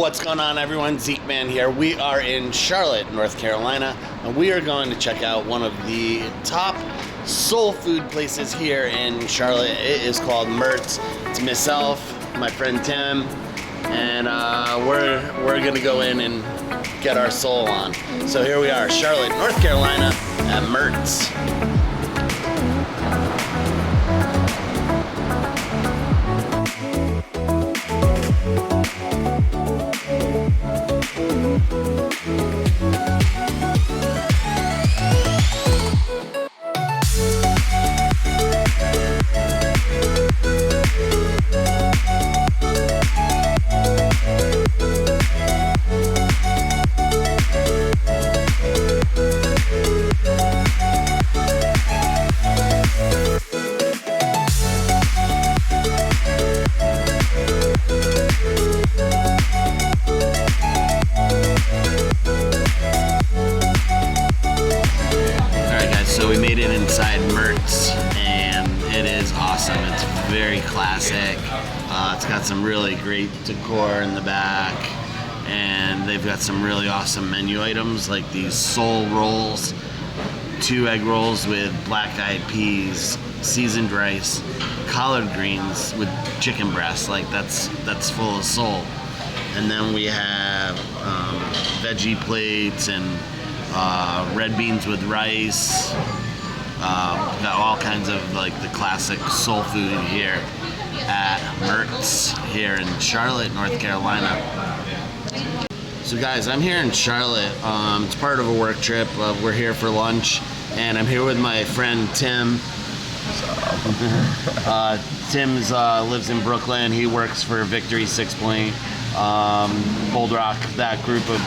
What's going on, everyone? Zeekman here. We are in Charlotte, North Carolina, and we are going to check out one of the top soul food places here in Charlotte. It is called Mertz. It's myself, my friend Tim, and we're gonna go in and get our soul on. So here we are, Charlotte, North Carolina, at Mertz. So we made it inside Mertz, and it is awesome. It's very classic. It's got some really great decor in the back, and they've got some really awesome menu items like these soul rolls, 2 egg rolls with black-eyed peas, seasoned rice, collard greens with chicken breast. Like that's full of soul. And then we have veggie plates and red beans with rice. Got all kinds of like the classic soul food here at Mertz here in Charlotte, North Carolina. So guys, I'm here in Charlotte. It's part of a work trip. We're here for lunch, and I'm here with my friend Tim. Tim's lives in Brooklyn. He works for Victory 6 Point, Bold Rock, that group of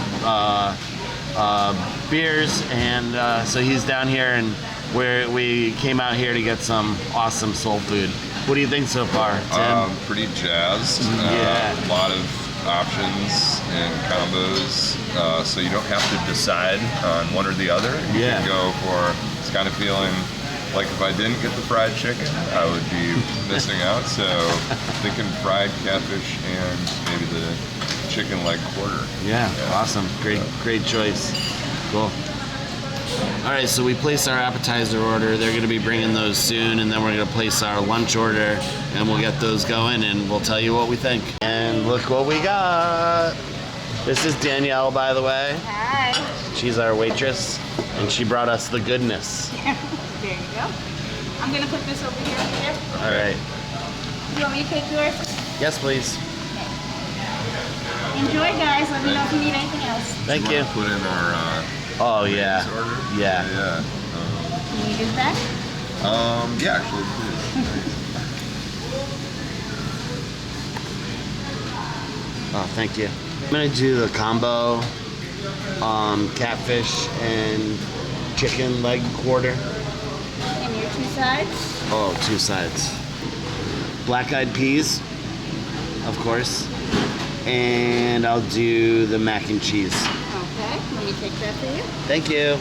beers, and so he's down here, and we came out here to get some awesome soul food. What do you think so far, Tim? Pretty jazzed. Yeah. A lot of options and combos, so you don't have to decide on one or the other. You can go for, it's kind of feeling like if I didn't get the fried chicken, I would be missing out. So thinking fried catfish and maybe the chicken leg quarter. Yeah, awesome. Great choice. Cool. All right, so we placed our appetizer order. They're going to be bringing those soon, and then we're going to place our lunch order, and we'll get those going, and we'll tell you what we think. And look what we got. This is Danielle, by the way. Hi. She's our waitress, and she brought us the goodness. There you go. I'm going to put this over here. All right. You want me to take yours? Yes, please. Enjoy, guys. Let me know if you need anything else. Thank you. Put in our Oh, yeah. order. Yeah. Yeah. Can you do that? Yeah, actually, please. Oh, thank you. I'm gonna do the combo, catfish and chicken leg quarter. And your 2 sides? Oh, 2 sides. Black-eyed peas, of course. And I'll do the mac and cheese. Okay, let me take that for you. Thank you. No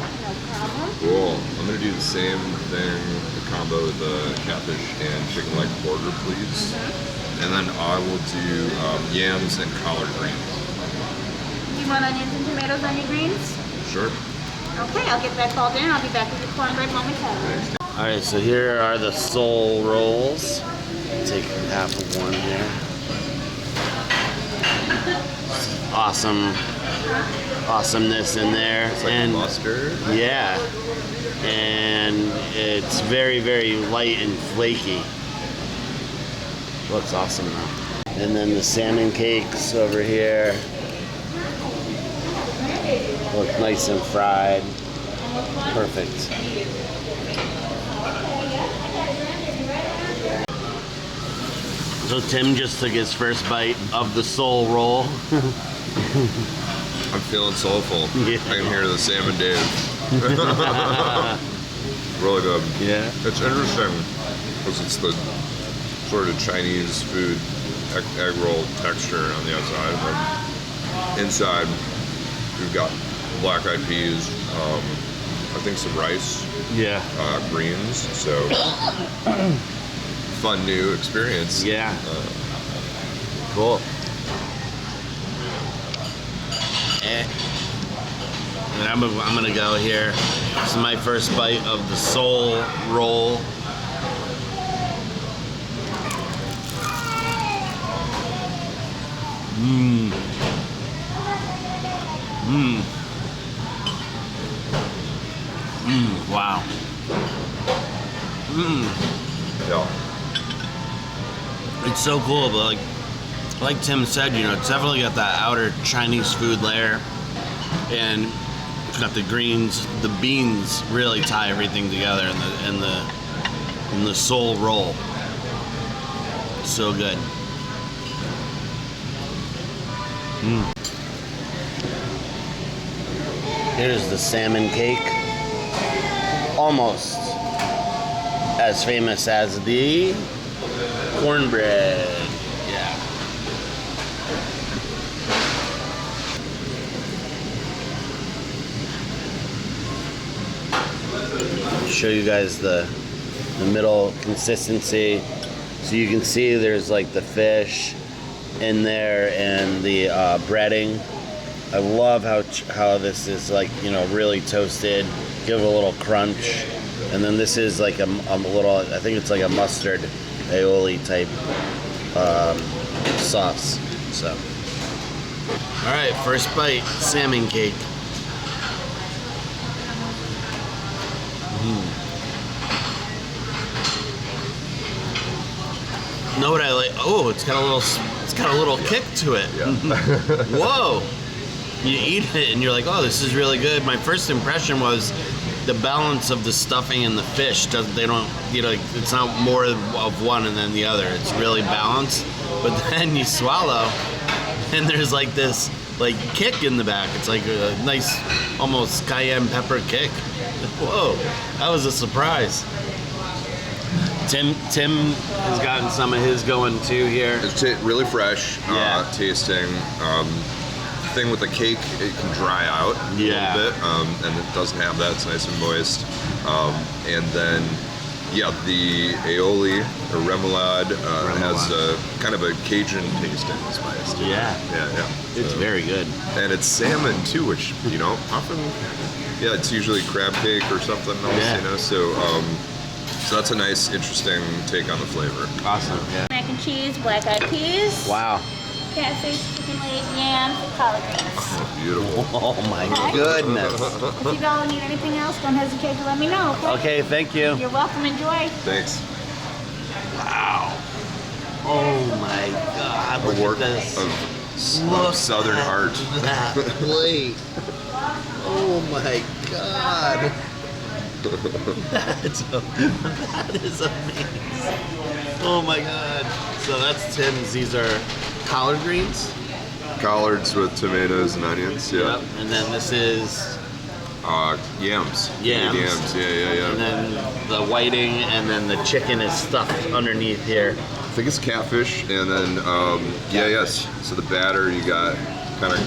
problem. Cool. I'm gonna do the same thing, the combo with the catfish and chicken leg quarter, please. And then I will do yams and collard greens. Do you want onions and tomatoes on your greens? Sure. Okay, I'll get that called in. I'll be back with your cornbread momentarily. All right, so here are the soul rolls. Take half of one here. Awesome. Awesomeness in there. It's like and mustard. Yeah. And it's very, very light and flaky. Looks awesome though. And then the salmon cakes over here. Look nice and fried. Perfect. So Tim just took his first bite of the soul roll. I'm feeling soulful. Yeah. I can hear the salmon Dave. Really good. Yeah. It's interesting because it's the sort of Chinese food egg roll texture on the outside, but inside we've got black-eyed peas, I think some rice, greens. So fun new experience. Yeah. Cool. And I'm gonna go here. This is my first bite of the sole roll. Mmm. Mmm. Mmm. Wow. Mmm. Yeah. It's so cool, but like Tim said, you know, it's definitely got that outer Chinese food layer, and it's got the greens, the beans really tie everything together in the sole roll. So good. Mm. Here's the salmon cake, almost as famous as the cornbread. Yeah. Show you guys the middle consistency, so you can see there's like the fish in there and the breading. I love how this is, like, you know, really toasted, give it a little crunch, and then this is like a little, I think it's like a mustard aioli type sauce. So, all right, first bite, salmon cake. You know what I like? Oh, it's got a little kick to it. Yeah. Whoa! You eat it and you're like, oh, this is really good. My first impression was the balance of the stuffing and the fish. They don't, you know, it's not more of one and then the other. It's really balanced. But then you swallow, and there's like this like kick in the back. It's like a nice, almost cayenne pepper kick. Whoa, that was a surprise. Tim has gotten some of his going too here. It's really fresh, tasting. The thing with the cake, it can dry out a little bit, and it doesn't have that. It's nice and moist. And then, yeah, the aioli or remoulade has a kind of a Cajun taste and spice to it. Yeah. It's very good. And it's salmon too, which, you know, often, it's usually crab cake or something else, you know. So that's a nice, interesting take on the flavor. Awesome. Yeah. Mac and cheese, black-eyed peas. Wow. Catfish, chicken legs, yams, and collard greens. Beautiful. Oh my goodness. If you don't need anything else, don't hesitate to let me know. Okay, thank you. You're welcome. Enjoy. Thanks. Wow. Oh my God. A Look work at this. of Southern art. That plate. Oh my God. That is amazing. Oh my God. So that's Tim's. These are collard greens. Collards with tomatoes and onions. Yeah. Yep. And then this is yams. Yams. Yams. Yeah. And then the whiting, and then the chicken is stuffed underneath here. I think it's catfish, and then yes. So the batter you got kind of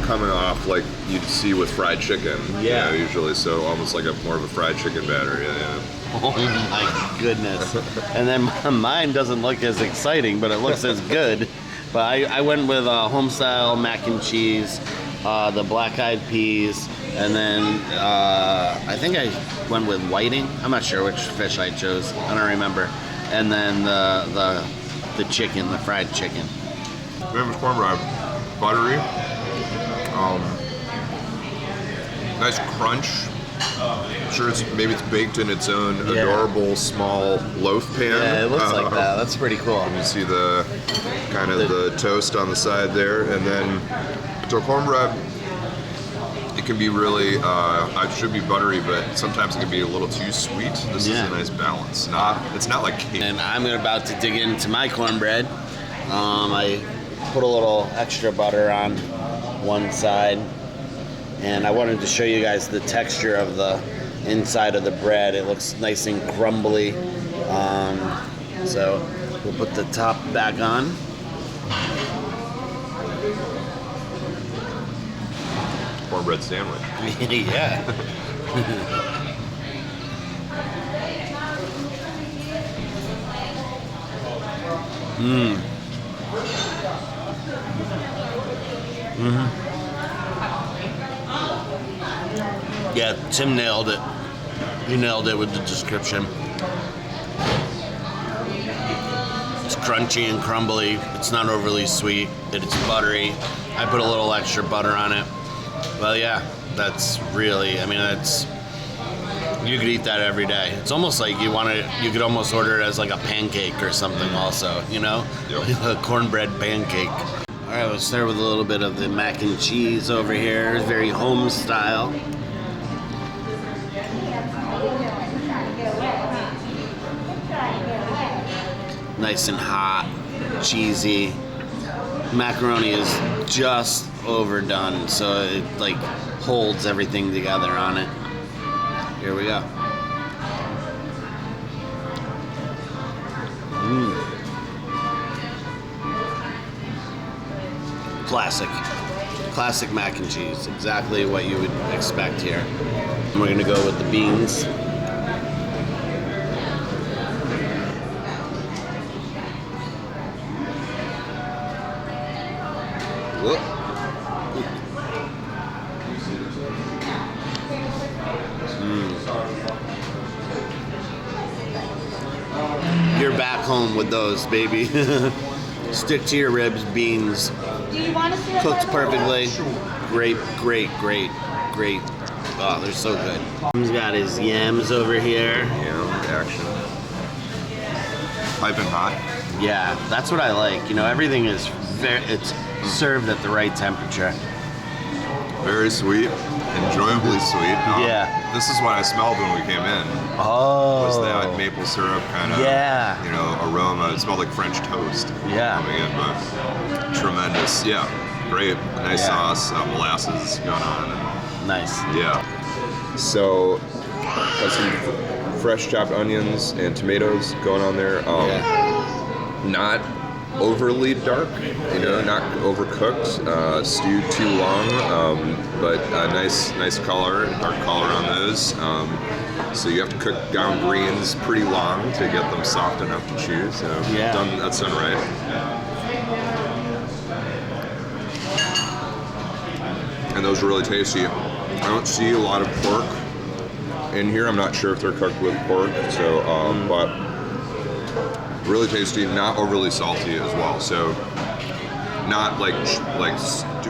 coming off like you'd see with fried chicken. Yeah. Usually, so almost like more of a fried chicken batter. Yeah. Oh my goodness. And then mine doesn't look as exciting, but it looks as good. But I went with home-style mac and cheese, the black-eyed peas, and then I think I went with whiting. I'm not sure which fish I chose. I don't remember. And then the chicken, the fried chicken. Famous cornbread, buttery, nice crunch. I'm sure maybe it's baked in its own adorable small loaf pan. Yeah, it looks like that. That's pretty cool. You see the kind of the toast on the side there, and then so cornbread. It can be really, it should be buttery, but sometimes it can be a little too sweet. This is a nice balance. It's not like cake. And I'm about to dig into my cornbread. I put a little extra butter on one side, and I wanted to show you guys the texture of the inside of the bread. It looks nice and crumbly. So we'll put the top back on. Cornbread sandwich. Yeah. Yeah, Tim nailed it. He nailed it with the description. It's crunchy and crumbly. It's not overly sweet. It's buttery. I put a little extra butter on it. Well, yeah, that's really, I mean, that's, you could eat that every day. It's almost like you could almost order it as like a pancake or something also, you know? Yep. A cornbread pancake. All right, let's start with a little bit of the mac and cheese over here. It's very home style. Nice and hot, cheesy. Macaroni is just overdone, so it like holds everything together on it. Here we go. Classic mac and cheese. Exactly what you would expect here. And we're gonna go with the beans. Whoop. You're back home with those, baby. Stick to your ribs, beans. Do you want to see Cooked perfectly. Great. Oh, they're so good. He's got his yams over here. Yeah, action. Piping hot. Yeah, that's what I like. You know, everything is it's served at the right temperature. Very sweet, enjoyably sweet. Yeah. This is what I smelled when we came in. Oh. Was that maple syrup kind of, you know, aroma? It smelled like French toast. Yeah. Coming in, but tremendous. Yeah, great. Nice sauce, molasses going on. Nice. Yeah. So, got some fresh chopped onions and tomatoes going on there. Not overly dark, you know, not overcooked, stewed too long, but a nice color, dark color on those. So you have to cook down greens pretty long to get them soft enough to chew. So that's done right. And those are really tasty. I don't see a lot of pork in here. I'm not sure if they're cooked with pork. So, but really tasty, not overly salty as well. So not like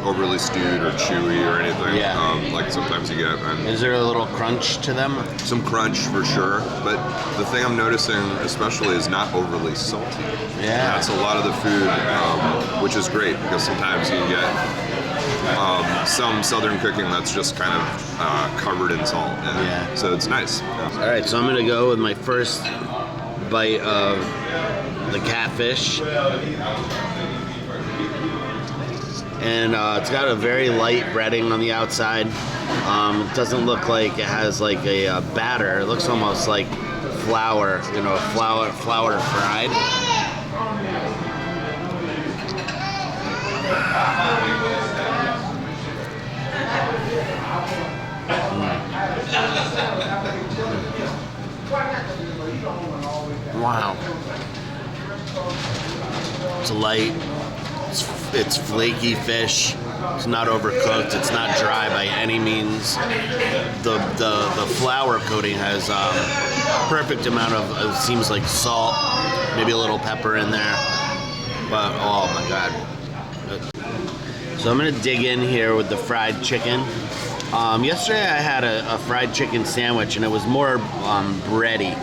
overly stewed or chewy or anything. Like sometimes you get. And is there a little crunch to them? Some crunch for sure, but the thing I'm noticing especially is not overly salty. Yeah. That's a lot of the food, which is great because sometimes you get some southern cooking that's just kind of covered in salt. So it's nice. All right, so I'm gonna go with my first bite of the catfish. And it's got a very light breading on the outside. It doesn't look like it has like a batter. It looks almost like flour, you know, flour fried. Wow. It's light. It's flaky fish. It's not overcooked. It's not dry by any means. The flour coating has perfect amount of, it seems like salt, maybe a little pepper in there. But oh my god. So I'm gonna dig in here with the fried chicken. Yesterday I had a fried chicken sandwich and it was more bready.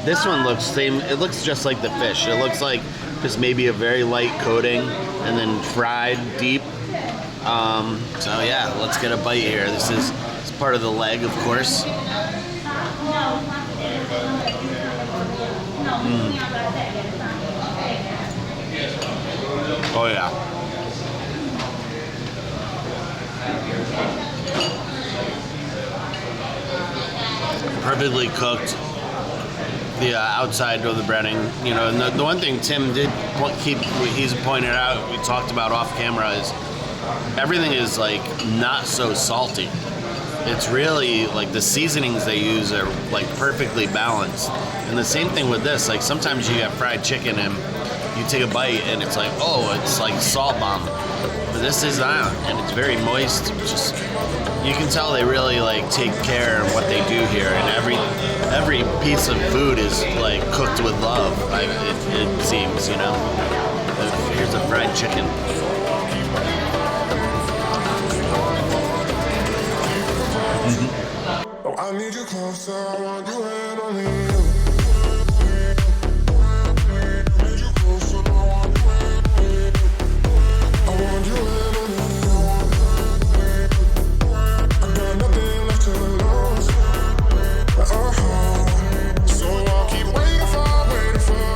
This one looks same. It looks just like the fish. It looks like just maybe a very light coating and then fried deep. So yeah, let's get a bite here. This is part of the leg, of course. Oh yeah. Perfectly cooked. The outside of the breading, you know, and the one thing Tim did he's pointed out, we talked about off camera, is everything is like not so salty. It's really like the seasonings they use are like perfectly balanced. And the same thing with this, like sometimes you get fried chicken and you take a bite and it's like, oh, it's like salt bomb. this is not, and it's very moist. Just you can tell they really like take care of what they do here, and every piece of food is like cooked with love. It seems, you know. Here's the fried chicken. Oh, I need you closer. I want you and only you. Need you closer. I want you and only you. I want you and only you. I got nothing left to lose. So I'll keep waiting for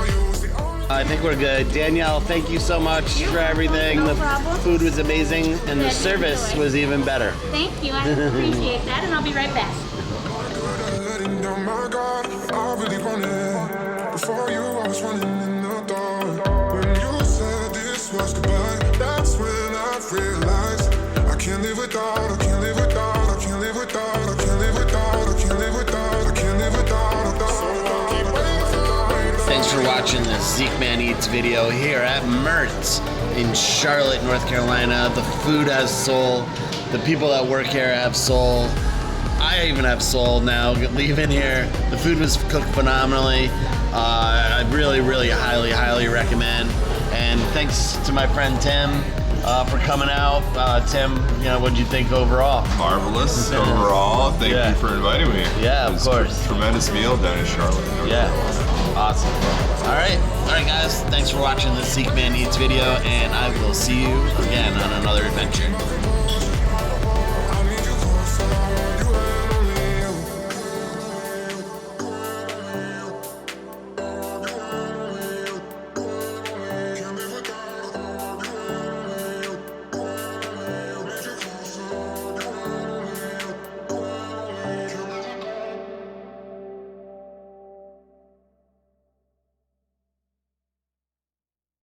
you. It's the only I think we're good. Danielle, thank you so much for everything. No The problem. food was amazing, and the Yeah, service was even better. Thank you. I appreciate that, and I'll be right back. letting down my guard. I really want it. Before you, I was running in the dark. When you said this was goodbye, that's when I realized I can't live without, I can't live without, I can't live without, I can't live without, I can't live without, I can't live without. So I keep waiting. Thanks for watching the Zeekman Eats video here at Mertz in Charlotte, North Carolina. The food has soul. The people that work here have soul. I even have soul now leaving here. The food was cooked phenomenally. I really highly recommend. And thanks to my friend Tim for coming out. Tim, you know, what'd you think overall? Marvelous overall. Thank Yeah. you for inviting me. Yeah, of It was course. a tremendous meal down in Charlotte. Yeah, awesome. All right, guys. Thanks for watching the Zeekman Eats video, and I will see you again on another adventure.